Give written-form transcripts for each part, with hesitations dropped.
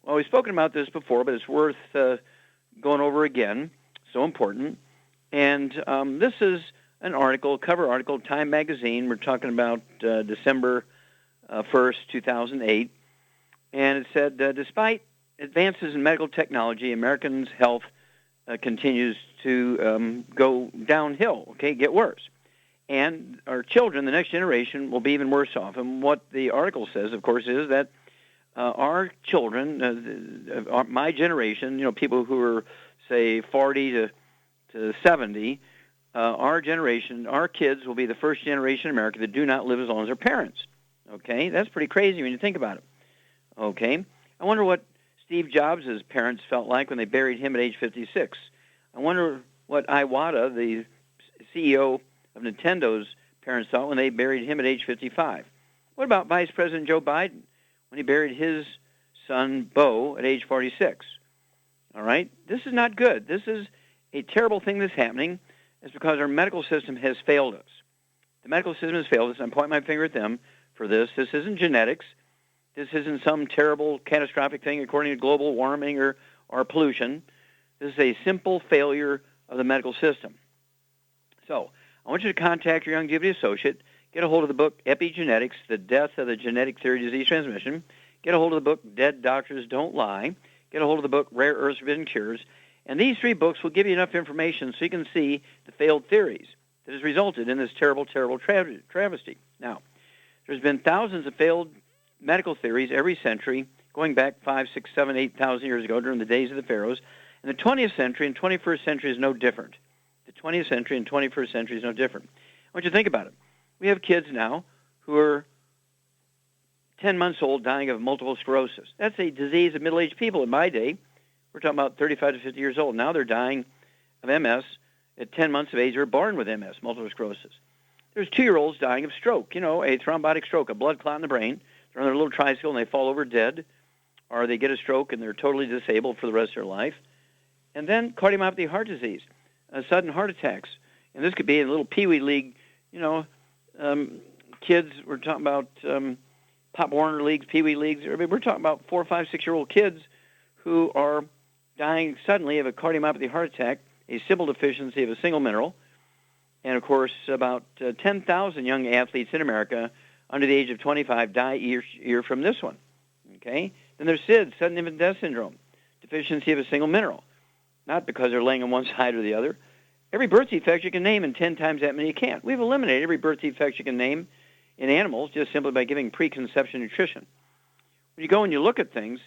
Well, we've spoken about this before, but it's worth going over again. So important. And this is an article, cover article, Time Magazine. We're talking about December 1st, 2008. And it said, despite advances in medical technology, Americans' health continues to go downhill, get worse. And our children, the next generation, will be even worse off. And what the article says, of course, is that our children, my generation, people who are, say, 40 to 70, our generation, our kids will be the first generation in America that do not live as long as their parents. Okay? That's pretty crazy when you think about it. Okay? I wonder what Steve Jobs' parents felt like when they buried him at age 56. I wonder what Iwata, the CEO of Nintendo's parents, thought when they buried him at age 55. What about Vice President Joe Biden when he buried his son, Beau, at age 46? All right? This is not good. This is a terrible thing that's happening. It's because our medical system has failed us. The medical system has failed us. I'm pointing my finger at them for this. This isn't genetics. This isn't some terrible, catastrophic thing according to global warming or pollution. This is a simple failure of the medical system. So I want you to contact your longevity associate, get a hold of the book Epigenetics, The Death of the Genetic Theory of Disease Transmission, get a hold of the book Dead Doctors Don't Lie, get a hold of the book Rare Earths Forbidden Cures, and these 3 books will give you enough information so you can see the failed theories that has resulted in this terrible, terrible travesty. Now, there's been thousands of failed medical theories every century, going back 5, 6, 7, 8,000 years ago during the days of the pharaohs. And the 20th century and 21st century is no different. The 20th century and 21st century is no different. I want you to think about it. We have kids now who are 10 months old dying of multiple sclerosis. That's a disease of middle-aged people. In my day, we're talking about 35 to 50 years old. Now they're dying of MS at 10 months of age. They're born with MS, multiple sclerosis. There's 2-year-olds dying of stroke, a thrombotic stroke, a blood clot in the brain. They're on their little tricycle and they fall over dead, or they get a stroke and they're totally disabled for the rest of their life. And then cardiomyopathy, heart disease, sudden heart attacks. And this could be in a little Pee-wee League, kids. We're talking about Pop Warner leagues, Pee-wee leagues. We're talking about 4, 5, 6-year-old kids who are dying suddenly of a cardiomyopathy heart attack, a simple deficiency of a single mineral. And, of course, about 10,000 young athletes in America under the age of 25 die each year from this one. Okay? Then there's SIDS, sudden infant death syndrome, deficiency of a single mineral. Not because they're laying on one side or the other. Every birth defect you can name, and 10 times that many you can't. We've eliminated every birth defect you can name in animals just simply by giving preconception nutrition. When you go and you look at things,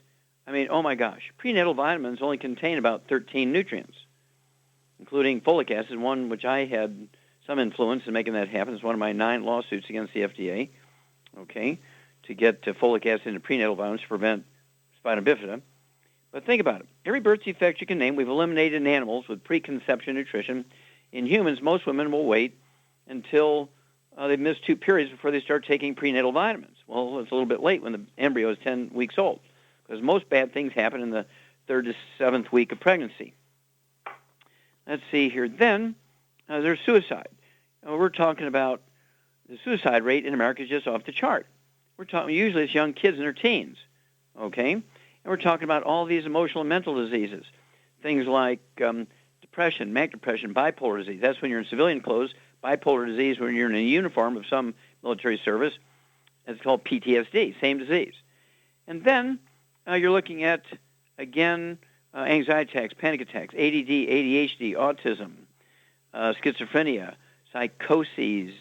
oh my gosh, prenatal vitamins only contain about 13 nutrients, including folic acid, one which I had some influence in making that happen. It's one of my 9 lawsuits against the FDA, to get folic acid into prenatal vitamins to prevent spina bifida. But think about it. Every birth defect you can name, we've eliminated in animals with preconception nutrition. In humans, most women will wait until they've missed 2 periods before they start taking prenatal vitamins. Well, it's a little bit late when the embryo is 10 weeks old, because most bad things happen in the 3rd to 7th week of pregnancy. Let's see here. Then there's suicide. We're talking about the suicide rate in America is just off the chart. We're talking usually it's young kids in their teens, And we're talking about all these emotional and mental diseases, things like depression, manic depression, bipolar disease. That's when you're in civilian clothes. Bipolar disease when you're in a uniform of some military service. It's called PTSD, same disease. And then you're looking at, again, anxiety attacks, panic attacks, ADD, ADHD, autism, schizophrenia, psychoses,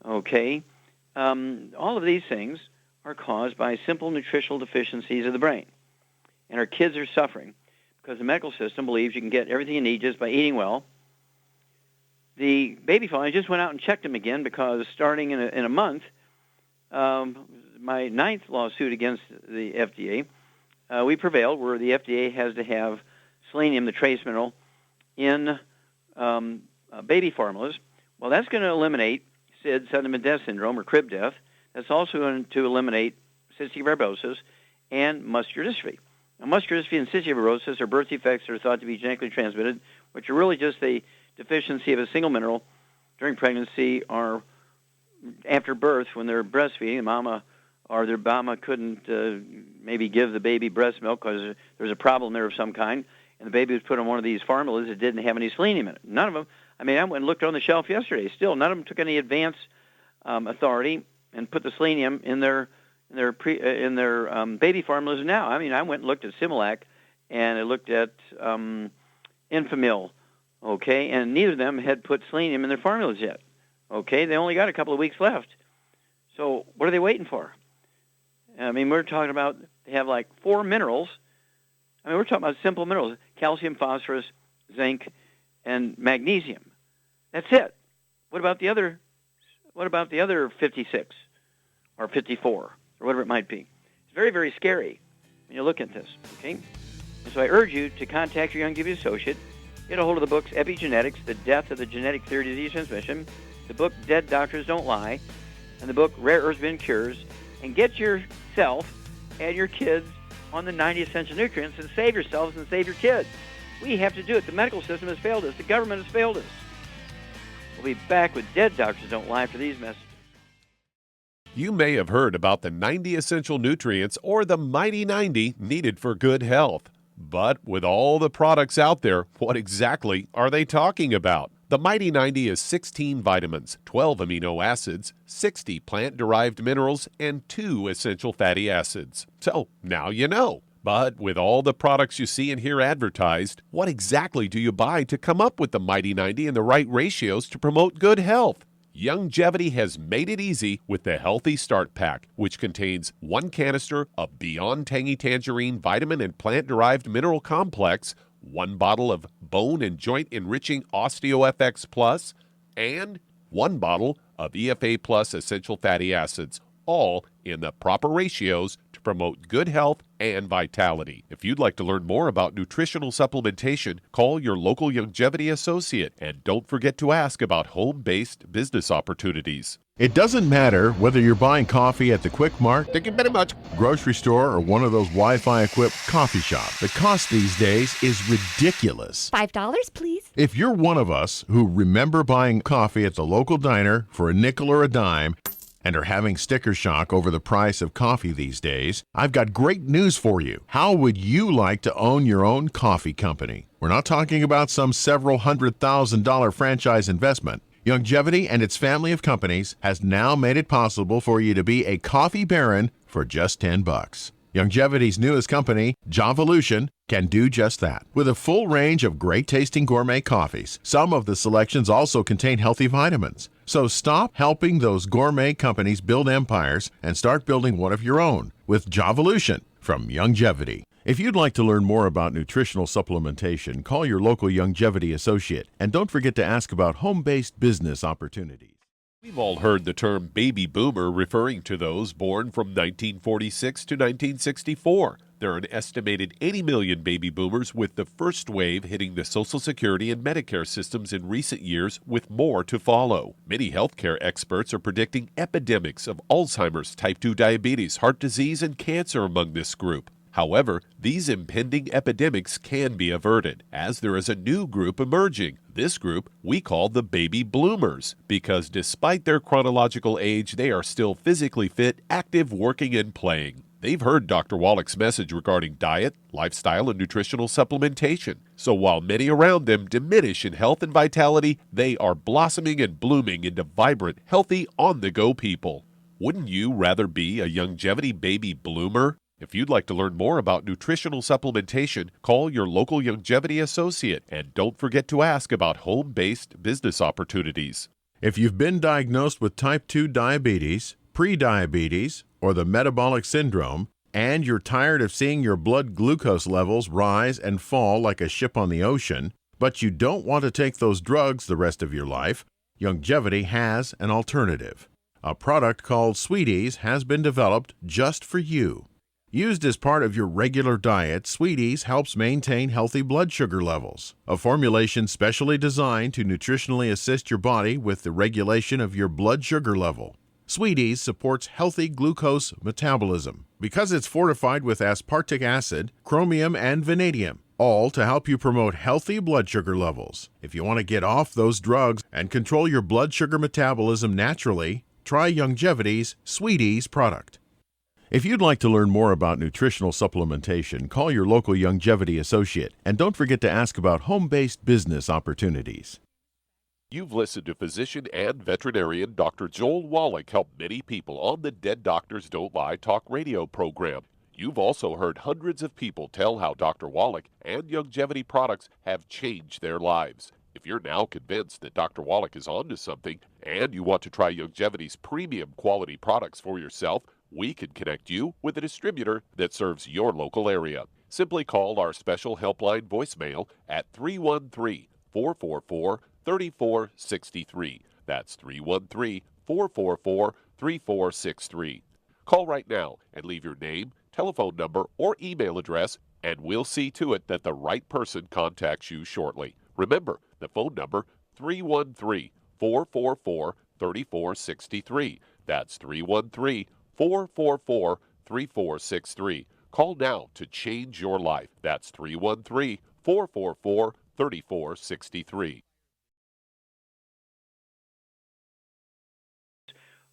all of these things are caused by simple nutritional deficiencies of the brain. And our kids are suffering because the medical system believes you can get everything you need just by eating well. The baby formula, I just went out and checked them again because starting in a month, my 9th lawsuit against the FDA, we prevailed where the FDA has to have selenium, the trace mineral, in baby formulas. Well, that's going to eliminate SID, sudden infant death syndrome, or crib death. That's also going to eliminate cystic fibrosis and muscular dystrophy. Now, muscular dystrophy and cystic fibrosis are birth defects that are thought to be genetically transmitted, which are really just a deficiency of a single mineral during pregnancy or after birth when they're breastfeeding. Their mama couldn't maybe give the baby breast milk because there's a problem there of some kind, and the baby was put on one of these formulas that didn't have any selenium in it. None of them. I mean, I went and looked on the shelf yesterday. Still, none of them took any advance authority and put the selenium in their baby formulas now. I mean, I went and looked at Similac, and I looked at Enfamil, okay, and neither of them had put selenium in their formulas yet. Okay, they only got a couple of weeks left. So what are they waiting for? I mean, we're talking about they have like 4 minerals. I mean, we're talking about simple minerals: calcium, phosphorus, zinc, and magnesium. That's it. What about the other 56 or 54 or whatever it might be? It's very, very scary when you look at this, okay? And so I urge you to contact your Youngevity associate, get a hold of the books Epigenetics, The Death of the Genetic Theory of Disease Transmission, the book Dead Doctors Don't Lie, and the book Rare Earths Been Cures, and get yourself and your kids on the 90 essential nutrients and save yourselves and save your kids. We have to do it. The medical system has failed us. The government has failed us. We'll be back with Dead Doctors Don't Lie for these messages. You may have heard about the 90 essential nutrients or the Mighty 90 needed for good health. But with all the products out there, what exactly are they talking about? The Mighty 90 is 16 vitamins, 12 amino acids, 60 plant-derived minerals, and 2 essential fatty acids. So now you know. But with all the products you see and hear advertised, what exactly do you buy to come up with the Mighty 90 and the right ratios to promote good health? Youngevity has made it easy with the Healthy Start Pack, which contains 1 canister of Beyond Tangy Tangerine Vitamin and Plant-Derived Mineral Complex, 1 bottle of Bone and Joint Enriching OsteoFX Plus, and 1 bottle of EFA Plus Essential Fatty Acids, all in the proper ratios to promote good health and vitality. If you'd like to learn more about nutritional supplementation, call your local Youngevity associate, and don't forget to ask about home-based business opportunities. It doesn't matter whether you're buying coffee at the Quick Mart, Thank you very much. grocery store, or one of those Wi-Fi equipped coffee shops. The cost these days is ridiculous. $5, please. If you're one of us who remember buying coffee at the local diner for a nickel or a dime and are having sticker shock over the price of coffee these days, I've got great news for you. How would you like to own your own coffee company? We're not talking about some several $100,000 franchise investment. Youngevity and its family of companies has now made it possible for you to be a coffee baron for just $10. Youngevity's newest company, Javolution, can do just that. With a full range of great-tasting gourmet coffees, some of the selections also contain healthy vitamins. So stop helping those gourmet companies build empires and start building one of your own with Javolution from Youngevity. If you'd like to learn more about nutritional supplementation, call your local Youngevity associate, and don't forget to ask about home-based business opportunities. We've all heard the term baby boomer referring to those born from 1946 to 1964. There are an estimated 80 million baby boomers, with the first wave hitting the Social Security and Medicare systems in recent years, with more to follow. Many healthcare experts are predicting epidemics of Alzheimer's, type 2 diabetes, heart disease, and cancer among this group. However, these impending epidemics can be averted, as there is a new group emerging. This group we call the baby bloomers, because despite their chronological age, they are still physically fit, active, working, and playing. They've heard Dr. Wallach's message regarding diet, lifestyle, and nutritional supplementation. So while many around them diminish in health and vitality, they are blossoming and blooming into vibrant, healthy, on-the-go people. Wouldn't you rather be a Youngevity baby bloomer? If you'd like to learn more about nutritional supplementation, call your local Youngevity associate, and don't forget to ask about home-based business opportunities. If you've been diagnosed with type 2 diabetes, prediabetes, or the metabolic syndrome, and you're tired of seeing your blood glucose levels rise and fall like a ship on the ocean, but you don't want to take those drugs the rest of your life, Youngevity has an alternative. A product called Sweeties has been developed just for you. Used as part of your regular diet, Sweeties helps maintain healthy blood sugar levels, a formulation specially designed to nutritionally assist your body with the regulation of your blood sugar level. Sweeties supports healthy glucose metabolism because it's fortified with aspartic acid, chromium, and vanadium, all to help you promote healthy blood sugar levels. If you want to get off those drugs and control your blood sugar metabolism naturally, try Youngevity's Sweeties product. If you'd like to learn more about nutritional supplementation, call your local longevity associate, and don't forget to ask about home-based business opportunities. You've listened to physician and veterinarian Dr. Joel Wallach help many people on the Dead Doctors Don't Lie talk radio program. You've also heard hundreds of people tell how Dr. Wallach and longevity products have changed their lives. If you're now convinced that Dr. Wallach is onto something and you want to try longevity's premium quality products for yourself, we can connect you with a distributor that serves your local area. Simply call our special helpline voicemail at 313-444-3463. That's 313-444-3463. Call right now and leave your name, telephone number, or email address, and we'll see to it that the right person contacts you shortly. Remember, the phone number, 313-444-3463. That's 313-444-3463. Call now to change your life. That's 313-444-3463.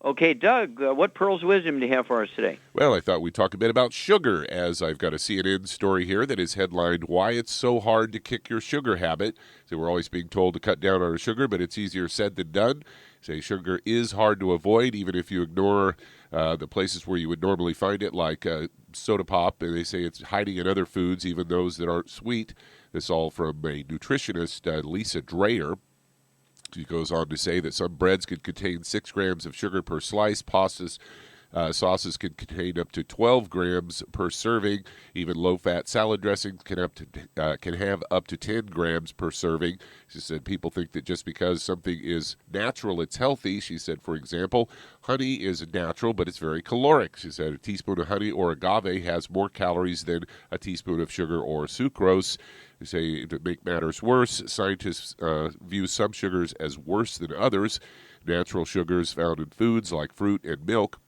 Okay, Doug, what pearls of wisdom do you have for us today? Well, I thought we'd talk a bit about sugar, as I've got a CNN story here that is headlined, Why It's So Hard to Kick Your Sugar Habit. So we're always being told to cut down on our sugar, but it's easier said than done. Say sugar is hard to avoid, even if you ignore the places where you would normally find it, like soda pop, and they say it's hiding in other foods, even those that aren't sweet. This all from a nutritionist, Lisa Dreyer. She goes on to say that some breads can contain 6 grams of sugar per slice. Sauces can contain up to 12 grams per serving. Even low-fat salad dressings can have up to 10 grams per serving. She said people think that just because something is natural, it's healthy. She said, for example, honey is natural, but it's very caloric. She said a teaspoon of honey or agave has more calories than a teaspoon of sugar or sucrose. They say to make matters worse, scientists view some sugars as worse than others. Natural sugars found in foods like fruit and milk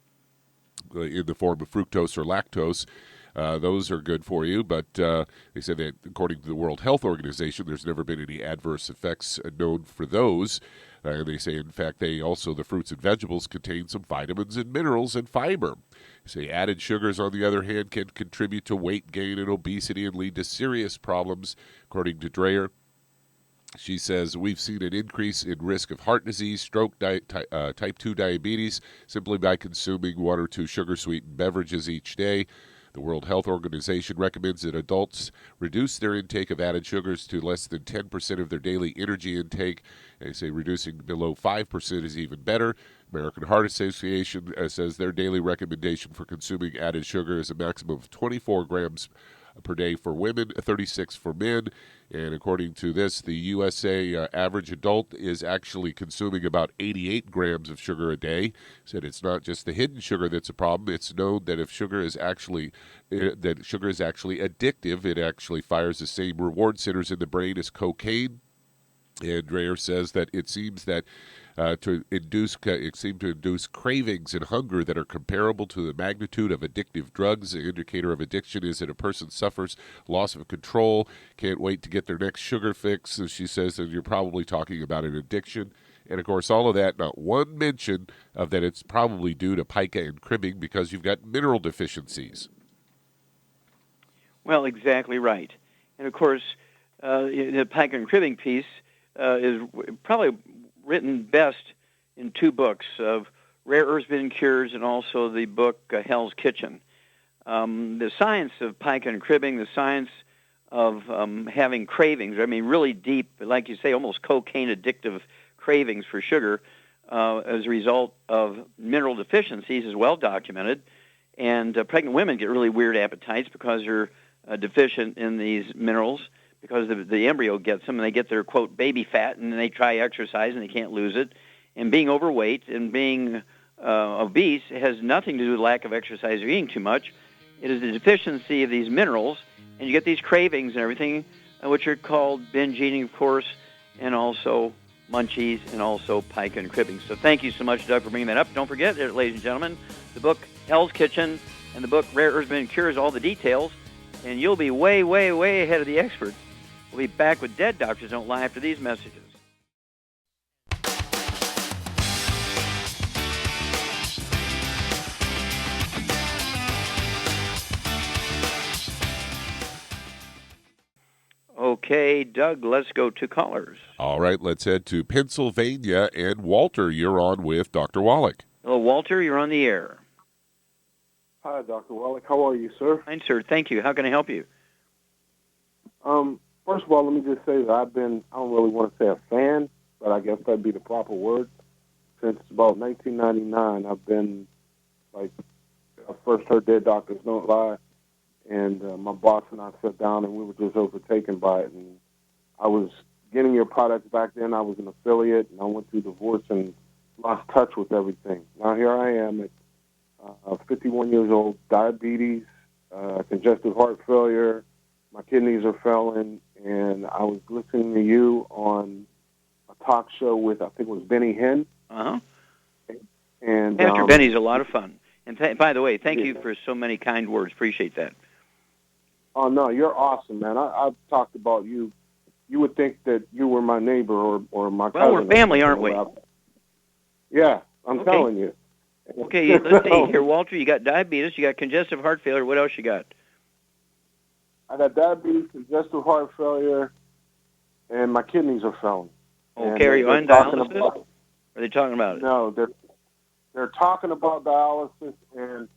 in the form of fructose or lactose, those are good for you, but they said that according to the World Health Organization, there's never been any adverse effects known for those. And they say, in fact, the fruits and vegetables contain some vitamins and minerals and fiber. They say added sugars, on the other hand, can contribute to weight gain and obesity and lead to serious problems, according to Dreyer. She says, we've seen an increase in risk of heart disease, stroke, type 2 diabetes, simply by consuming 1 or 2 sugar-sweetened beverages each day. The World Health Organization recommends that adults reduce their intake of added sugars to less than 10% of their daily energy intake. They say reducing below 5% is even better. American Heart Association says their daily recommendation for consuming added sugar is a maximum of 24 grams per day for women, 36 for men. And according to this, the USA average adult is actually consuming about 88 grams of sugar a day. Said it's not just the hidden sugar that's a problem. It's known that if sugar is actually addictive, it actually fires the same reward centers in the brain as cocaine. And Dreyer says that it seems that to induce cravings and hunger that are comparable to the magnitude of addictive drugs. The indicator of addiction is that a person suffers loss of control, can't wait to get their next sugar fix. So she says that you're probably talking about an addiction. And, of course, all of that, not one mention of that it's probably due to pica and cribbing because you've got mineral deficiencies. Well, exactly right. And, of course, the pica and cribbing piece is probably written best in 2 books of Rare Earths and Cures and also the book Hell's Kitchen. The science of pica and cribbing, the science of having cravings, I mean really deep, like you say, almost cocaine addictive cravings for sugar as a result of mineral deficiencies is well documented. And pregnant women get really weird appetites because they're deficient in these minerals, because the embryo gets them, and they get their, quote, baby fat, and then they try exercise, and they can't lose it. And being overweight and being obese has nothing to do with lack of exercise or eating too much. It is the deficiency of these minerals, and you get these cravings and everything, which are called binge eating, of course, and also munchies, and also pica and cribbing. So thank you so much, Doug, for bringing that up. Don't forget, ladies and gentlemen, the book Hell's Kitchen and the book Rare Earths and Cures, all the details, and you'll be way, way, way ahead of the experts. We'll be back with Dead Doctors Don't Lie after these messages. Okay, Doug, let's go to callers. All right, let's head to Pennsylvania. And Walter, you're on with Dr. Wallach. Hello, Walter, you're on the air. Hi, Dr. Wallach. How are you, sir? Fine, sir. Thank you. How can I help you? First of all, let me just say that I don't really want to say a fan, but I guess that'd be the proper word. Since about 1999, I've been, I first heard Dead Doctors Don't Lie, and my boss and I sat down, and we were just overtaken by it. And I was getting your products back then. I was an affiliate, and I went through divorce and lost touch with everything. Now here I am at 51 years old, diabetes, congestive heart failure, my kidneys are failing, and I was listening to you on a talk show with, I think it was Benny Hinn. Uh-huh. And Pastor Benny's a lot of fun. And by the way, thank you for so many kind words. Appreciate that. Oh, no, you're awesome, man. I've talked about you. You would think that you were my neighbor or my cousin. Well, we're family, aren't we? Yeah, I'm telling you. Okay, let's see here, Walter. You got diabetes, you got congestive heart failure. What else you got? I got diabetes, congestive heart failure, and my kidneys are failing. Okay, are you on dialysis? Are they talking about it? No, they're talking about dialysis, and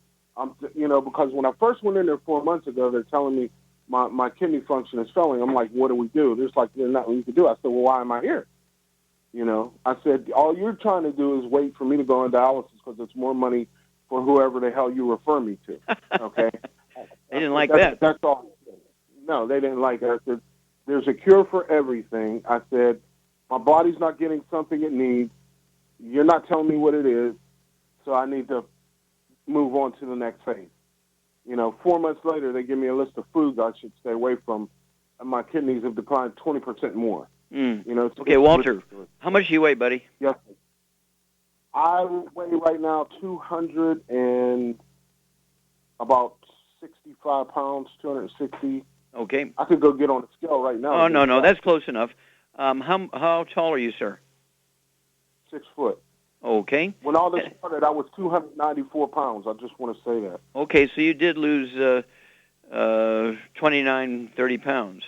because when I first went in there 4 months ago, they're telling me my kidney function is failing. I'm like, what do we do? There's there's nothing you can do. I said, well, why am I here? I said, all you're trying to do is wait for me to go on dialysis because it's more money for whoever the hell you refer me to. Okay? They didn't like that. That's all. No, they didn't like that. I said, there's a cure for everything. I said, my body's not getting something it needs. You're not telling me what it is, so I need to move on to the next phase. 4 months later, they give me a list of foods I should stay away from, and my kidneys have declined 20% more. Okay, Walter, how much do you weigh, buddy? Yes. I weigh right now 200 and about 65 pounds, 260. Okay. I could go get on the scale right now. Oh, no, that's close enough. How tall are you, sir? 6 foot. Okay. When all this started, I was 294 pounds. I just want to say that. Okay, so you did lose 29, 30 pounds.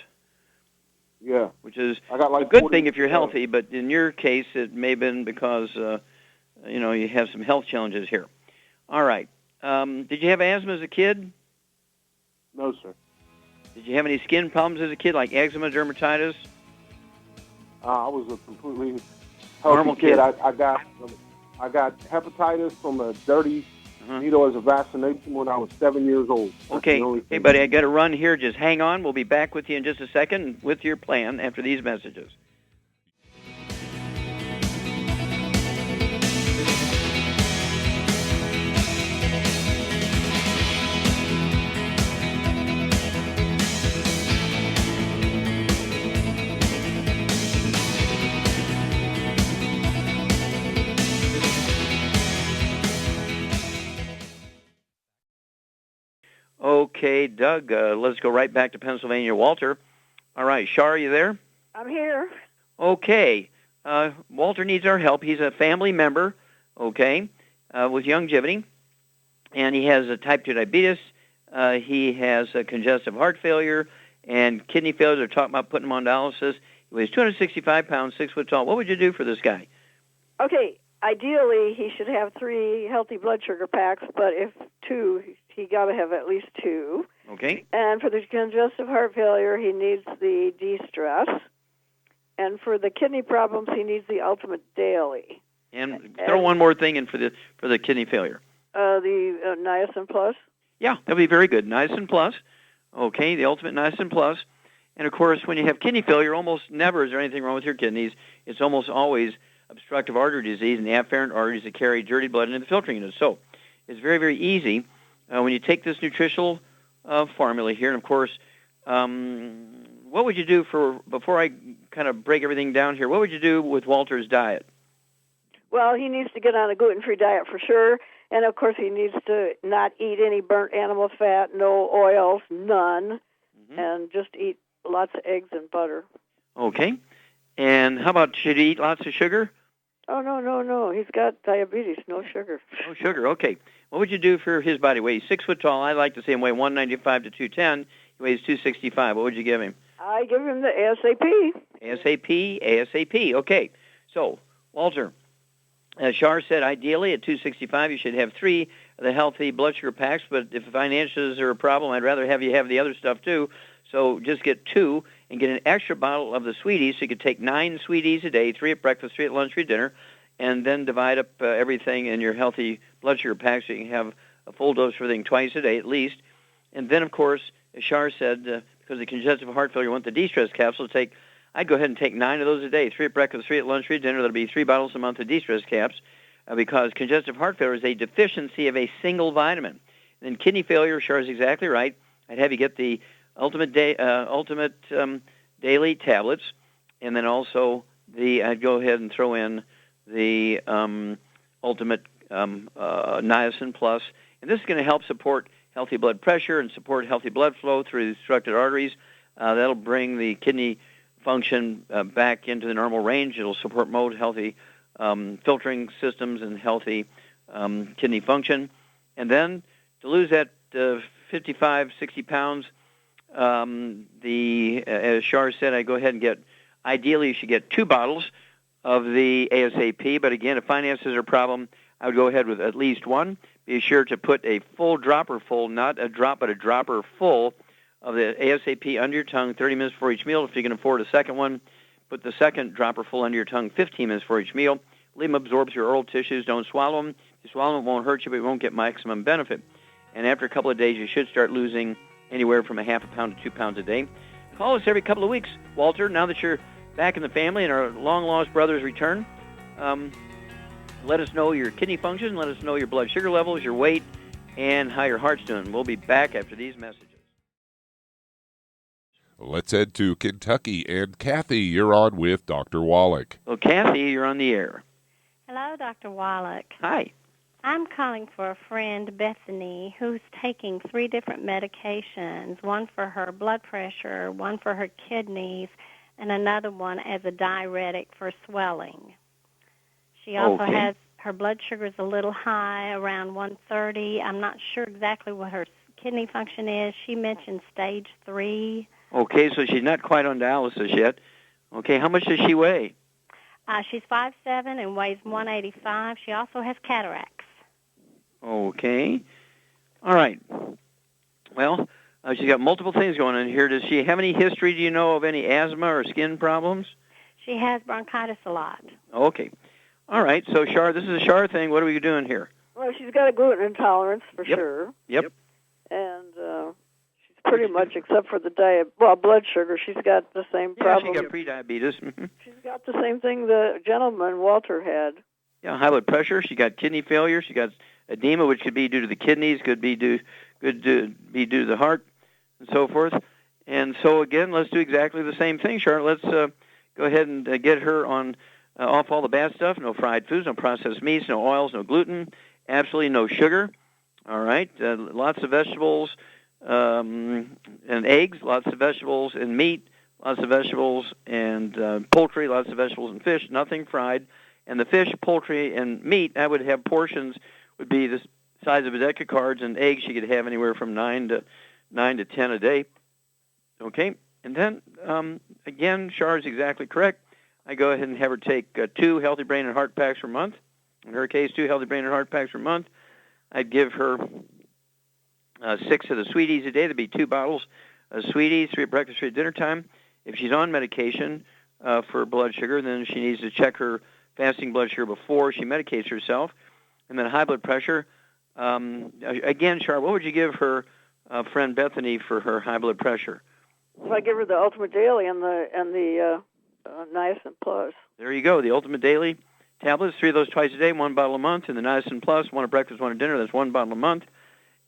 Yeah. Which is I got a good thing if you're healthy, but in your case, it may have been because, you have some health challenges here. All right. Did you have asthma as a kid? No, sir. Did you have any skin problems as a kid, like eczema, dermatitis? I was a completely normal healthy kid. I got hepatitis from a dirty needle as a vaccination when I was 7 years old. Okay. Hey, buddy, I got to run here. Just hang on. We'll be back with you in just a second with your plan after these messages. Okay, Doug, let's go right back to Pennsylvania. Walter. All right, Shar, are you there? I'm here. Okay. Walter needs our help. He's a family member, with longevity, and he has a type 2 diabetes. He has a congestive heart failure and kidney failure. They're talking about putting him on dialysis. He weighs 265 pounds, 6 foot tall. What would you do for this guy? Okay, ideally he should have 3 healthy blood sugar packs, but if 2, he got to have at least 2. Okay. And for the congestive heart failure, he needs the de-stress. And for the kidney problems, he needs the Ultimate Daily. And throw one more thing in for the kidney failure. The Niacin Plus. Yeah, that'll be very good. Niacin Plus. Okay, the Ultimate Niacin Plus. And, of course, when you have kidney failure, almost never is there anything wrong with your kidneys. It's almost always obstructive artery disease and the afferent arteries that carry dirty blood into the filtering unit. So it's very, very easy when you take this nutritional formula here. And, of course, what would you do before I kind of break everything down here, what would you do with Walter's diet? Well, he needs to get on a gluten-free diet for sure. And, of course, he needs to not eat any burnt animal fat, no oils, none, and just eat lots of eggs and butter. Okay. And how about, should he eat lots of sugar? Oh, no. He's got diabetes, no sugar. No sugar, okay. What would you do for his body weight? He's 6 foot tall. I like to say him weigh 195 to 210. He weighs 265. What would you give him? I give him the ASAP. ASAP. Okay. So, Walter, as Shar said, ideally at 265 you should have 3 of the healthy blood sugar packs, but if finances are a problem, I'd rather have you have the other stuff too. So just get 2 and get an extra bottle of the sweeties. So you could take 9 sweeties a day, 3 at breakfast, 3 at lunch, 3 at dinner, and then divide up everything in your healthy blood sugar pack so you can have a full dose of everything twice a day at least. And then, of course, as Shar said, because of congestive heart failure, you want the de-stress capsules. I'd go ahead and take 9 of those a day, 3 at breakfast, 3 at lunch, 3 at dinner. That'll be 3 bottles a month of de-stress caps because congestive heart failure is a deficiency of a single vitamin. And then kidney failure, Shar is exactly right. I'd have you get the Ultimate Daily tablets, and then also I'd go ahead and throw in the Ultimate Niacin Plus. And this is going to help support healthy blood pressure and support healthy blood flow through the obstructed arteries. That'll bring the kidney function back into the normal range. It'll support more healthy filtering systems and healthy kidney function. And then to lose that 55, 60 pounds, as Shar said, I go ahead and ideally you should get 2 bottles of the ASAP. But again, if finances are a problem, I would go ahead with at least 1. Be sure to put a full dropper full, not a drop, but a dropper full of the ASAP under your tongue 30 minutes before each meal. If you can afford a second one, put the second dropper full under your tongue 15 minutes before each meal. Leave them absorb through your oral tissues. Don't swallow them. If you swallow them, it won't hurt you, but you won't get maximum benefit. And after a couple of days, you should start losing anywhere from a half a pound to 2 pounds a day. Call us every couple of weeks, Walter, now that you're back in the family and our long-lost brothers return. Let us know your kidney function, let us know your blood sugar levels, your weight, and how your heart's doing. We'll be back after these messages. Let's head to Kentucky. And Kathy, you're on with Dr. Wallach. Well, Kathy, you're on the air. Hello, Dr. Wallach. Hi. I'm calling for a friend, Bethany, who's taking 3 different medications, one for her blood pressure, one for her kidneys, and another one as a diuretic for swelling. She also has her blood sugar is a little high, around 130. I'm not sure exactly what her kidney function is. She mentioned stage 3. Okay, so she's not quite on dialysis yet. Okay, how much does she weigh? She's 5'7" and weighs 185. She also has cataracts. Okay. All right. Well, she's got multiple things going on here. Does she have any history, do you know, of any asthma or skin problems? She has bronchitis a lot. Okay. All right. So, Shar, this is a Shar thing. What are we doing here? Well, she's got a gluten intolerance for sure. Yep. And she's pretty much, except for the blood sugar, she's got the same problem. Yeah, she got prediabetes. She's got the same thing the gentleman, Walter, had. Yeah, high blood pressure. She got kidney failure. She got edema, which could be due to the kidneys, could be due to the heart, and so forth. And so, again, let's do exactly the same thing, Shar. Let's go ahead and get her on off all the bad stuff. No fried foods, no processed meats, no oils, no gluten, absolutely no sugar. All right, lots of vegetables and eggs, lots of vegetables and meat, lots of vegetables and poultry, lots of vegetables and fish, nothing fried. And the fish, poultry, and meat, I would have portions would be the size of a deck of cards, and eggs you could have anywhere from 9 to 10 a day. Okay, and then again, Shar is exactly correct. I go ahead and have her take 2 healthy brain and heart packs per month. In her case, 2 healthy brain and heart packs per month. I'd give her 6 of the sweeties a day. That'd be 2 bottles of sweeties, 3 at breakfast, 3 at dinner time. If she's on medication for blood sugar, then she needs to check her fasting blood sugar before she medicates herself. And then high blood pressure. Again, Shar, what would you give her friend Bethany for her high blood pressure? So I give her the Ultimate Daily and the Niacin Plus. There you go. The Ultimate Daily tablets, 3 of those twice a day, 1 bottle a month, and the Niacin Plus, 1 at breakfast, 1 at dinner. That's 1 bottle a month.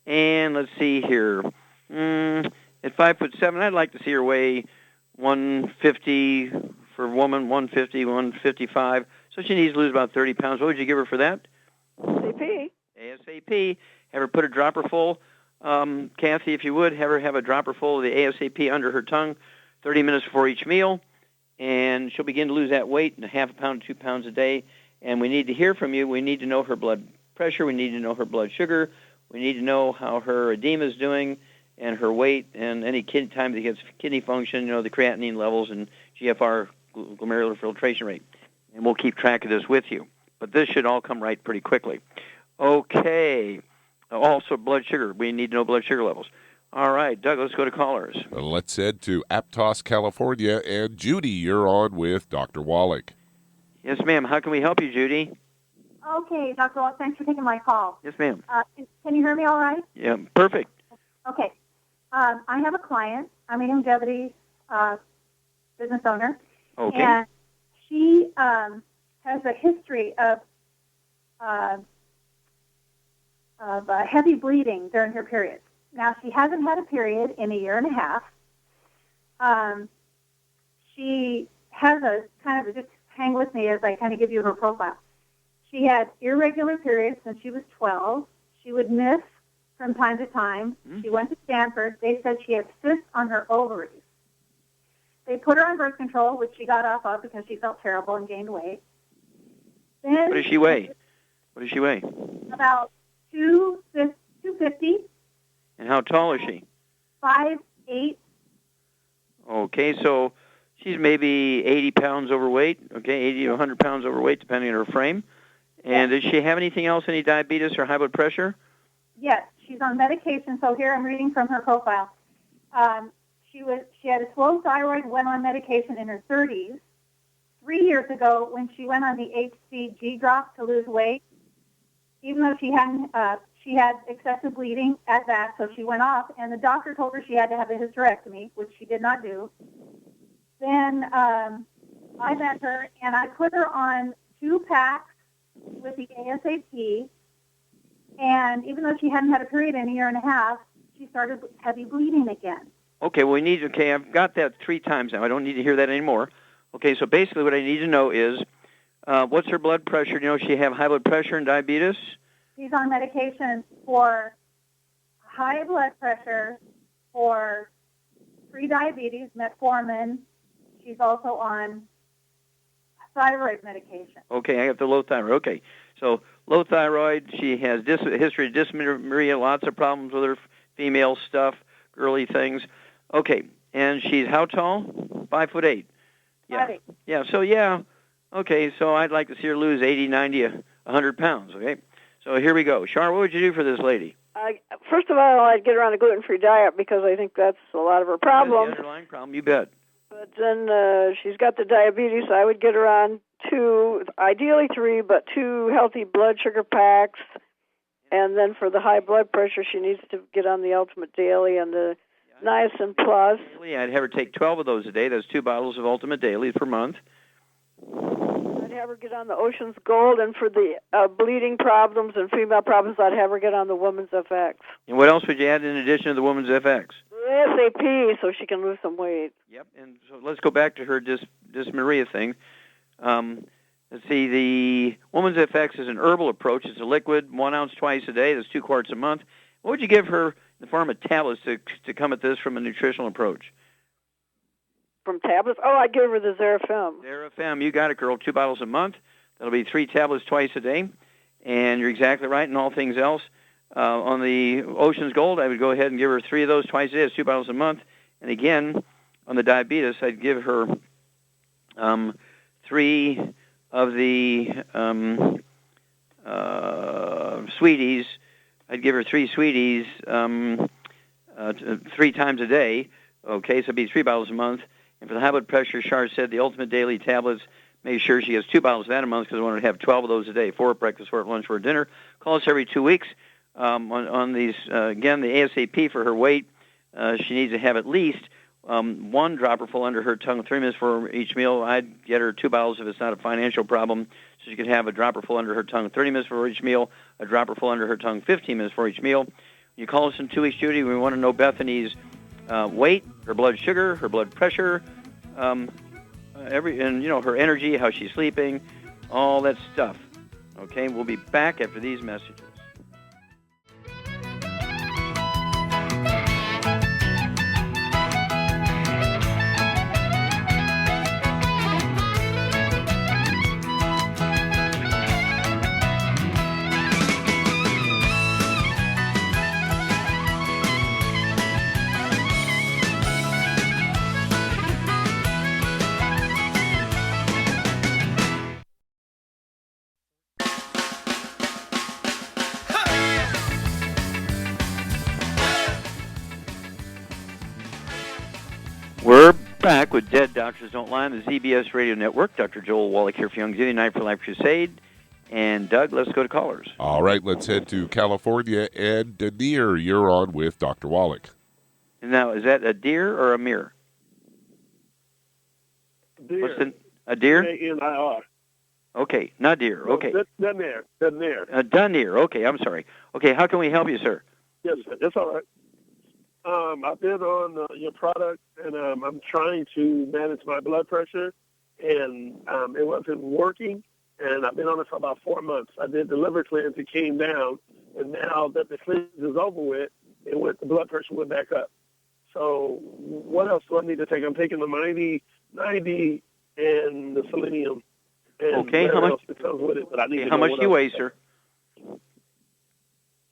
And let's see here. At 5'7", I'd like to see her weigh 150 for a woman, 150, 155. So she needs to lose about 30 pounds. What would you give her for that? ASAP. Have her put a dropper full. Kathy, if you would, have her have a dropper full of the ASAP under her tongue 30 minutes before each meal. And she'll begin to lose that weight in a half a pound to 2 pounds a day. And we need to hear from you. We need to know her blood pressure. We need to know her blood sugar. We need to know how her edema is doing and her weight and any time that gets kidney function, the creatinine levels and GFR, glomerular filtration rate. And we'll keep track of this with you. But this should all come right pretty quickly. Okay. Also, blood sugar. We need to know blood sugar levels. All right, Doug, let's go to callers. Let's head to Aptos, California. And Judy, you're on with Dr. Wallach. Yes, ma'am. How can we help you, Judy? Okay, Dr. Wallach, thanks for taking my call. Yes, ma'am. Can you hear me all right? Yeah, perfect. Okay. I have a client. I'm a longevity business owner. Okay. And she has a history of heavy bleeding during her periods. Now, she hasn't had a period in a year and a half. She has a kind of, just hang with me as I kind of give you her profile. She had irregular periods since she was 12. She would miss from time to time. She went to Stanford. They said she had cysts on her ovaries. They put her on birth control, which she got off of because she felt terrible and gained weight. Then, What does she weigh? About 250. And how tall is she? 5'8". Okay, so she's maybe 80 pounds overweight, 80 to 100 pounds overweight, depending on her frame. And does she have anything else, any diabetes or high blood pressure? Yes, she's on medication. So here I'm reading from her profile. She had a slow thyroid, went on medication in her 30s. 3 years ago, when she went on the HCG drop to lose weight, even though she had excessive bleeding at that, so she went off, and the doctor told her she had to have a hysterectomy, which she did not do. Then I met her, and I put her on 2 packs with the ASAP, and even though she hadn't had a period in a year and a half, she started heavy bleeding again. Okay, well, I've got that 3 times now. I don't need to hear that anymore. Okay, so basically what I need to know is, what's her blood pressure? Does she have high blood pressure and diabetes? She's on medication for high blood pressure, for pre-diabetes, metformin. She's also on thyroid medication. Okay, I got the low thyroid. Okay, so low thyroid, she has a history of dysmenorrhea, lots of problems with her female stuff, girly things. Okay, and she's how tall? 5'8". Yeah. 5'8". Yeah, so yeah. Okay, so I'd like to see her lose 80, 90, 100 pounds, okay? So here we go. Char, what would you do for this lady? First of all, I'd get her on a gluten-free diet because I think that's a lot of her problems. That's the underlying problem, you bet. But then she's got the diabetes. I would get her on 2, ideally 3, but 2 healthy blood sugar packs. And then for the high blood pressure, she needs to get on the Ultimate Daily and the Niacin Plus. I'd have her take 12 of those a day. That's 2 bottles of Ultimate Daily per month. I'd have her get on the Ocean's Gold, and for the bleeding problems and female problems, I'd have her get on the Woman's FX. And what else would you add in addition to the Woman's FX? The SAP, so she can lose some weight. Yep, and so let's go back to her dysmenorrhea thing. Let's see, the Woman's FX is an herbal approach. It's a liquid, 1 ounce twice a day. That's 2 quarts a month. What would you give her in the form of tablets to come at this from a nutritional approach? From tablets? Oh, I'd give her the Xerafem. Xerafem, you got it, girl. 2 bottles a month. That'll be 3 tablets twice a day. And you're exactly right in all things else. On the Ocean's Gold, I would go ahead and give her 3 of those twice a day. That's 2 bottles a month. And again, on the diabetes, I'd give her 3 of the sweeties. I'd give her 3 sweeties 3 times a day. Okay, so it'd be 3 bottles a month. And for the high blood pressure, Char said the Ultimate Daily tablets, make sure she gets 2 bottles of that a month because I want her to have 12 of those a day, 4 at breakfast, 4 at lunch, 4 at dinner. Call us every 2 weeks. On these, again, the ASAP for her weight, she needs to have at least 1 dropper full under her tongue 3 minutes for each meal. I'd get her 2 bottles if it's not a financial problem, so she could have a dropper full under her tongue 30 minutes for each meal, a dropper full under her tongue 15 minutes for each meal. You call us in 2 weeks, Judy. We want to know Bethany's weight, her blood sugar, her blood pressure, and her energy, how she's sleeping, all that stuff. Okay, we'll be back after these messages. We're back with Dead Doctors Don't Lie on the ZBS Radio Network. Dr. Joel Wallach here for Youngevity Night for Life Crusade. And, Doug, let's go to callers. All right, let's head to California. And Danir, you're on with Dr. Wallach. Now, is that a deer or a mirror? Deer. What's a deer? Danir. Okay, not deer. Okay. Danir. Danir. Okay, I'm sorry. Okay, how can we help you, sir? Yes, that's all right. I've been on your product, and I'm trying to manage my blood pressure, and it wasn't working, and I've been on it for about 4 months. I did the liver cleanse, it came down, and now that the cleanse is over with, the blood pressure went back up. So what else do I need to take? I'm taking the 90 and the selenium. And okay, how much? Else that comes with it, but I need to how know much do you weigh, sir?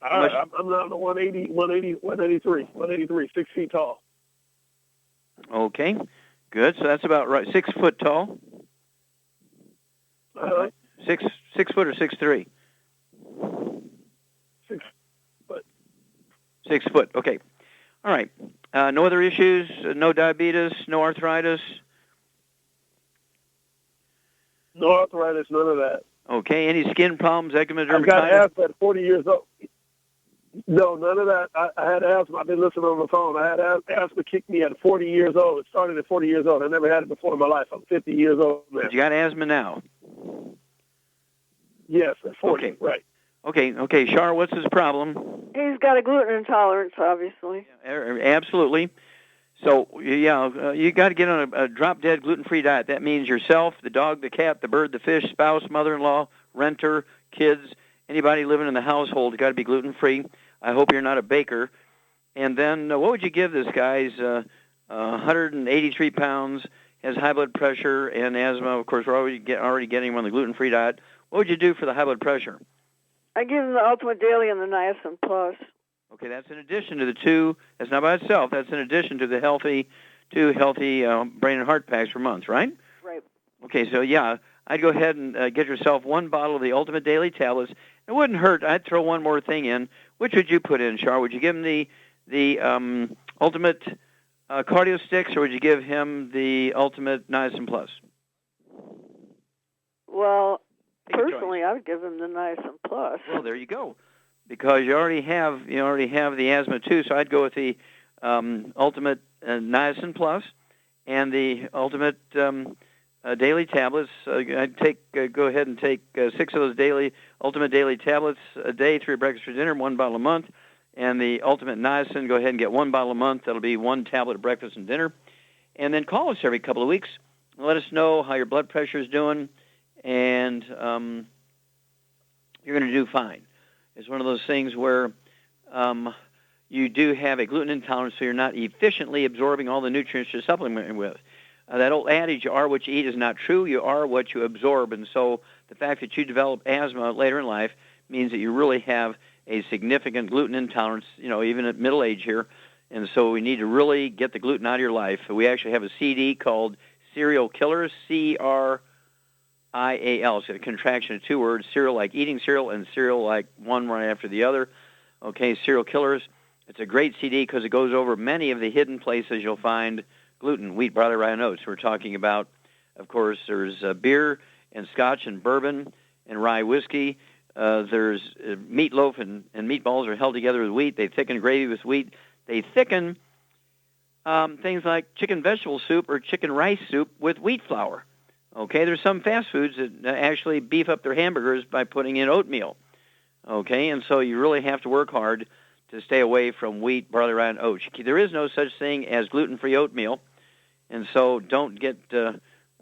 I'm now 183, 6 feet tall. Okay, good. So that's about right. 6 foot tall. Uh-huh. 6 foot or 6'3"? 6 foot. 6 foot. Okay. All right. No other issues? No diabetes? No arthritis? No arthritis, none of that. Okay. Any skin problems? Eczema, dermatitis? I've got asthma at 40 years old. No, none of that. I had asthma. I've been listening on the phone. I had asthma kick me at 40 years old. It started at 40 years old. I never had it before in my life. I'm 50 years old now. But you got asthma now? Yes, at 40, okay. Right. Okay, Shar, what's his problem? He's got a gluten intolerance, obviously. Absolutely. So, you got to get on a drop-dead gluten-free diet. That means yourself, the dog, the cat, the bird, the fish, spouse, mother-in-law, renter, kids, anybody living in the household has got to be gluten-free. I hope you're not a baker. And then what would you give this guy? He's 183 pounds, has high blood pressure and asthma. Of course, we're already getting him on the gluten-free diet. What would you do for the high blood pressure? I give him the Ultimate Daily and the Niacin Plus. Okay, that's in addition to the two. That's not by itself. That's in addition to the two healthy brain and heart packs per month, right? Right. Okay, so I'd go ahead and get yourself one bottle of the Ultimate Daily tablets. It wouldn't hurt. I'd throw one more thing in. Which would you put in, Char? Would you give him the Ultimate Cardio Sticks, or would you give him the Ultimate Niacin Plus? Well, personally, I would give him the Niacin Plus. Well, there you go. Because you already have the asthma too, so I'd go with the Ultimate Niacin Plus and the Ultimate Daily Tablets. I'd go ahead and take 6 of those Ultimate Daily Tablets a day, 3 breakfast for dinner, 1 bottle a month, and the Ultimate Niacin. Go ahead and get 1 bottle a month. That'll be 1 tablet at breakfast and dinner, and then call us every couple of weeks and let us know how your blood pressure is doing, and you're going to do fine. It's one of those things where you do have a gluten intolerance, so you're not efficiently absorbing all the nutrients you're supplementing with. That old adage, you are what you eat, is not true. You are what you absorb. And so the fact that you develop asthma later in life means that you really have a significant gluten intolerance, even at middle age here. And so we need to really get the gluten out of your life. We actually have a CD called Cereal Killers, CRIAL. It's a contraction of 2 words, cereal like eating cereal and cereal like one right after the other. Okay, Cereal Killers. It's a great CD because it goes over many of the hidden places you'll find gluten, wheat, barley, rye, and oats. We're talking about, of course, there's beer and scotch and bourbon and rye whiskey. There's meatloaf and meatballs are held together with wheat. They thicken gravy with wheat. They thicken things like chicken vegetable soup or chicken rice soup with wheat flour. Okay, there's some fast foods that actually beef up their hamburgers by putting in oatmeal. Okay, and so you really have to work hard to stay away from wheat, barley, rye, and oats. There is no such thing as gluten-free oatmeal, and so don't get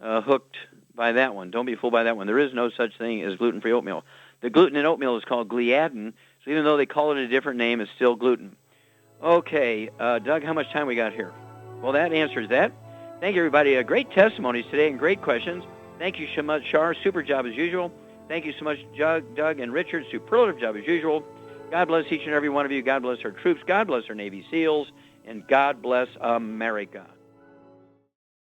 hooked by that one. Don't be fooled by that one. There is no such thing as gluten-free oatmeal. The gluten in oatmeal is called gliadin, so even though they call it a different name, it's still gluten. Okay, Doug, how much time we got here? Well, that answers that. Thank you, everybody. Great testimonies today and great questions. Thank you so much, Shar. Super job as usual. Thank you so much, Doug and Richard. Superlative job as usual. God bless each and every one of you. God bless our troops. God bless our Navy SEALs. And God bless America.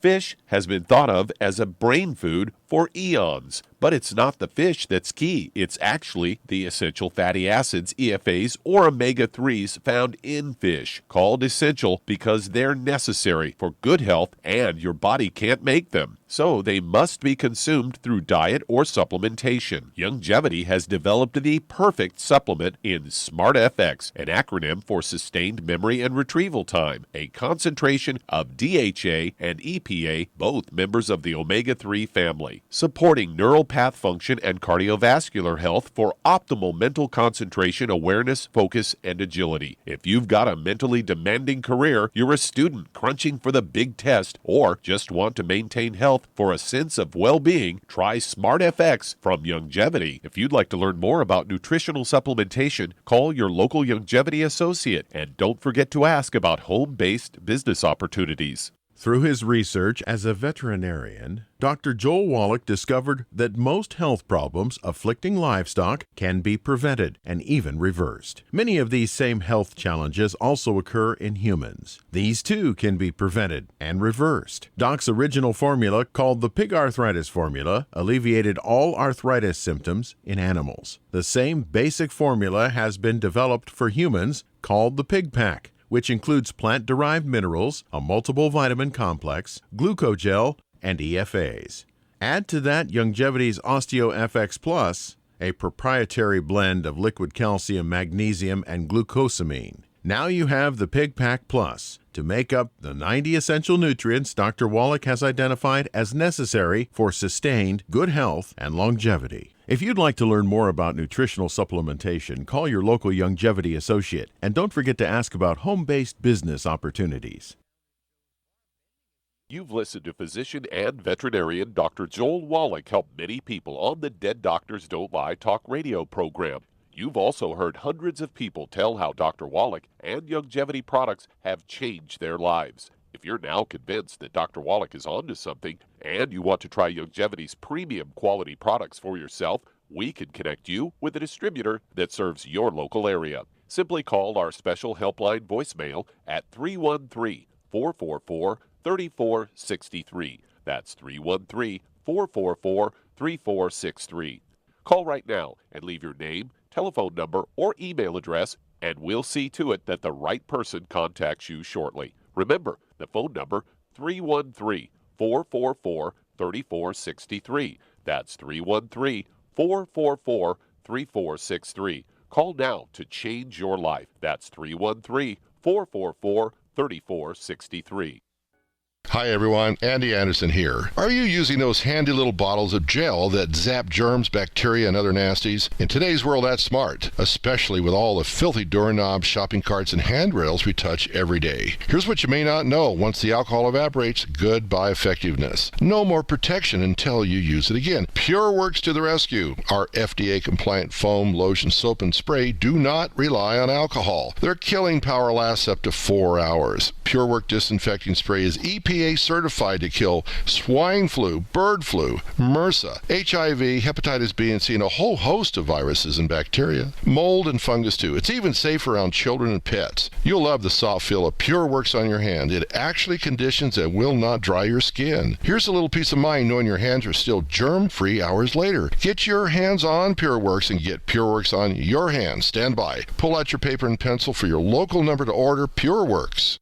Fish has been thought of as a brain food for eons, But it's not the fish that's key. It's actually the essential fatty acids, EFAs, or omega-3s found in fish, called essential because they're necessary for good health and your body can't make them. So they must be consumed through diet or supplementation. Youngevity has developed the perfect supplement in SmartFX, an acronym for Sustained Memory and Retrieval Time, a concentration of DHA and EPA, both members of the omega-3 family, supporting neural path function and cardiovascular health for optimal mental concentration, awareness, focus, and agility. If you've got a mentally demanding career, you're a student crunching for the big test, or just want to maintain health for a sense of well-being, try SmartFX from Youngevity. If you'd like to learn more about nutritional supplementation, call your local Youngevity associate, and don't forget to ask about home-based business opportunities. Through his research as a veterinarian, Dr. Joel Wallach discovered that most health problems afflicting livestock can be prevented and even reversed. Many of these same health challenges also occur in humans. These too can be prevented and reversed. Doc's original formula, called the pig arthritis formula, alleviated all arthritis symptoms in animals. The same basic formula has been developed for humans, called the Pig Pack, which includes plant-derived minerals, a multiple vitamin complex, glucogel, and EFAs. Add to that Youngevity's OsteoFX Plus, a proprietary blend of liquid calcium, magnesium, and glucosamine. Now you have the Pig Pack Plus to make up the 90 essential nutrients Dr. Wallach has identified as necessary for sustained good health and longevity. If you'd like to learn more about nutritional supplementation, call your local Youngevity associate, and don't forget to ask about home-based business opportunities. You've listened to physician and veterinarian Dr. Joel Wallach help many people on the Dead Doctors Don't Lie talk radio program. You've also heard hundreds of people tell how Dr. Wallach and Youngevity products have changed their lives. If you're now convinced that Dr. Wallach is onto something and you want to try Youngevity's premium quality products for yourself, we can connect you with a distributor that serves your local area. Simply call our special helpline voicemail at 313-444-3463. That's 313-444-3463. Call right now and leave your name, telephone number, or email address, and we'll see to it that the right person contacts you shortly. Remember, the phone number, 313-444-3463. That's 313-444-3463. Call now to change your life. That's 313-444-3463. Hi everyone, Andy Anderson here. Are you using those handy little bottles of gel that zap germs, bacteria, and other nasties? In today's world, that's smart, especially with all the filthy doorknobs, shopping carts, and handrails we touch every day. Here's what you may not know. Once the alcohol evaporates, goodbye effectiveness. No more protection until you use it again. PureWorks to the rescue. Our FDA-compliant foam, lotion, soap, and spray do not rely on alcohol. Their killing power lasts up to 4 hours. PureWorks disinfecting spray is EPA certified to kill swine flu, bird flu, MRSA, HIV, hepatitis B and C, and a whole host of viruses and bacteria. Mold and fungus too. It's even safe around children and pets. You'll love the soft feel of PureWorks on your hand. It actually conditions and will not dry your skin. Here's a little peace of mind knowing your hands are still germ-free hours later. Get your hands on PureWorks and get PureWorks on your hands. Stand by. Pull out your paper and pencil for your local number to order PureWorks.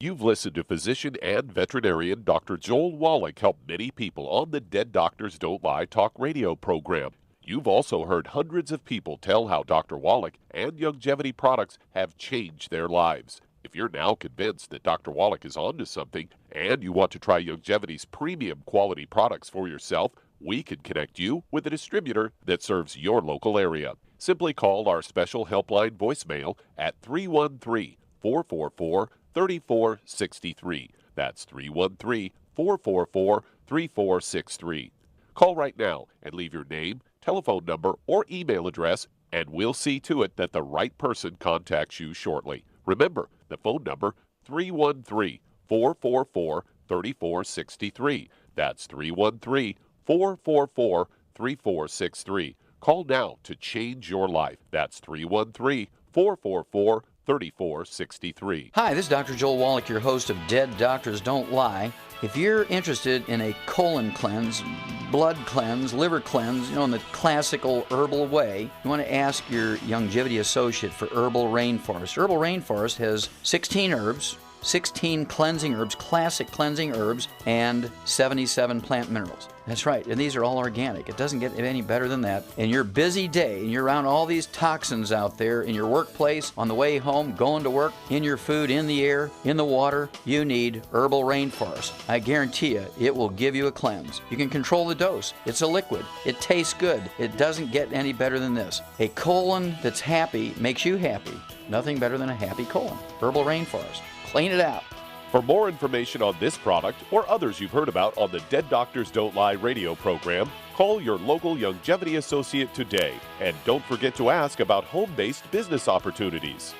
You've listened to physician and veterinarian Dr. Joel Wallach help many people on the Dead Doctors Don't Lie talk radio program. You've also heard hundreds of people tell how Dr. Wallach and Youngevity products have changed their lives. If you're now convinced that Dr. Wallach is onto something and you want to try Youngevity's premium quality products for yourself, we can connect you with a distributor that serves your local area. Simply call our special helpline voicemail at 313-444-3463. That's 313-444-3463. Call right now and leave your name, telephone number, or email address, and we'll see to it that the right person contacts you shortly. Remember, the phone number, 313-444-3463. That's 313-444-3463. Call now to change your life. That's 313-444-3463. Hi, this is Dr. Joel Wallach, your host of Dead Doctors Don't Lie. If you're interested in a colon cleanse, blood cleanse, liver cleanse, in the classical herbal way, you want to ask your Longevity associate for Herbal Rainforest. Herbal Rainforest has 16 herbs, 16 cleansing herbs, classic cleansing herbs, and 77 plant minerals. That's right, and these are all organic. It doesn't get any better than that. In your busy day, and you're around all these toxins out there, in your workplace, on the way home, going to work, in your food, in the air, in the water, you need Herbal Rainforest. I guarantee you, it will give you a cleanse. You can control the dose. It's a liquid. It tastes good. It doesn't get any better than this. A colon that's happy makes you happy. Nothing better than a happy colon. Herbal Rainforest. Clean it out. For more information on this product or others you've heard about on the Dead Doctors Don't Lie radio program, call your local Longevity associate today. And don't forget to ask about home-based business opportunities.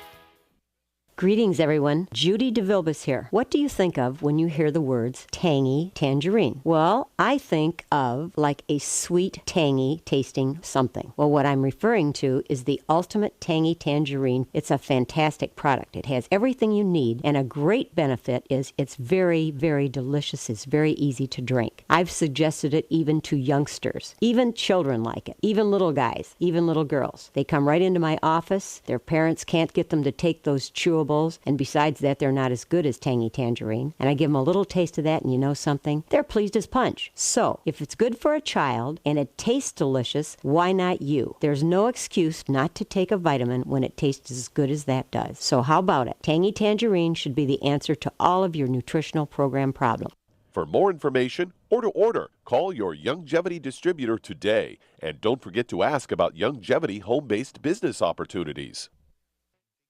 Greetings, everyone. Judy DeVilbus here. What do you think of when you hear the words tangy tangerine? Well, I think of like a sweet, tangy tasting something. Well, what I'm referring to is the Ultimate Tangy Tangerine. It's a fantastic product. It has everything you need, and a great benefit is it's very, very delicious. It's very easy to drink. I've suggested it even to youngsters. Even children like it. Even little guys. Even little girls. They come right into my office. Their parents can't get them to take those chewables. And besides that, they're not as good as Tangy Tangerine. And I give them a little taste of that, and you know something? They're pleased as punch. So, if it's good for a child and it tastes delicious, why not you? There's no excuse not to take a vitamin when it tastes as good as that does. So how about it? Tangy Tangerine should be the answer to all of your nutritional program problems. For more information or to order, call your Longevity distributor today. And don't forget to ask about Longevity home-based business opportunities.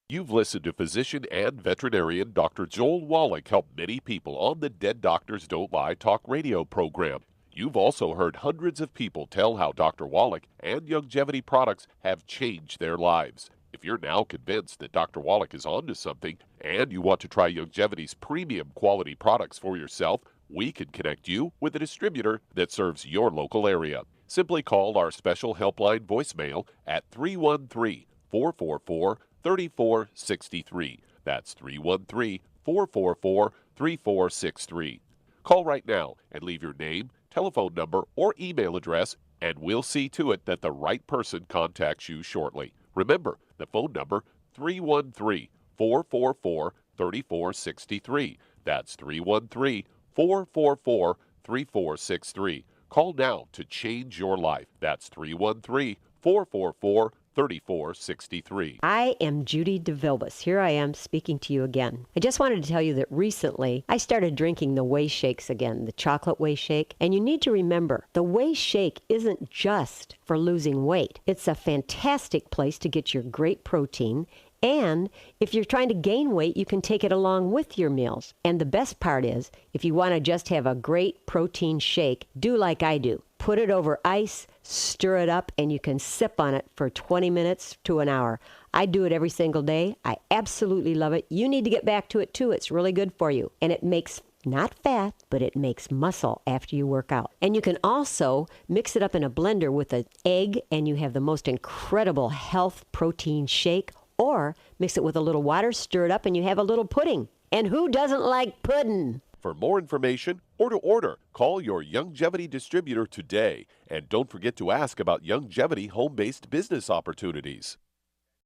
You've listened to physician and veterinarian Dr. Joel Wallach help many people on the Dead Doctors Don't Lie talk radio program. You've also heard hundreds of people tell how Dr. Wallach and Longevity products have changed their lives. If you're now convinced that Dr. Wallach is onto something and you want to try Longevity's premium quality products for yourself, we can connect you with a distributor that serves your local area. Simply call our special helpline voicemail at 313-444-3463. That's 313-444-3463. Call right now and leave your name, telephone number, or email address, and we'll see to it that the right person contacts you shortly. Remember, the phone number, 313-444-3463. That's 313-444-3463. Call now to change your life. That's 313-444-3463. 3463. I am Judy DeVilbus. Here I am speaking to you again. I just wanted to tell you that recently I started drinking the Whey Shakes again, the chocolate Whey Shake. And you need to remember, the Whey Shake isn't just for losing weight. It's a fantastic place to get your great protein. And if you're trying to gain weight, you can take it along with your meals. And the best part is, if you want to just have a great protein shake, do like I do. Put it over ice, stir it up, and you can sip on it for 20 minutes to an hour. I do it every single day. I absolutely love it. You need to get back to it too. It's really good for you. And it makes not fat, but it makes muscle after you work out. And you can also mix it up in a blender with an egg, and you have the most incredible health protein shake. Or mix it with a little water, stir it up, and you have a little pudding. And who doesn't like pudding? For more information or to order, call your Longevity distributor today. And don't forget to ask about Longevity home-based business opportunities.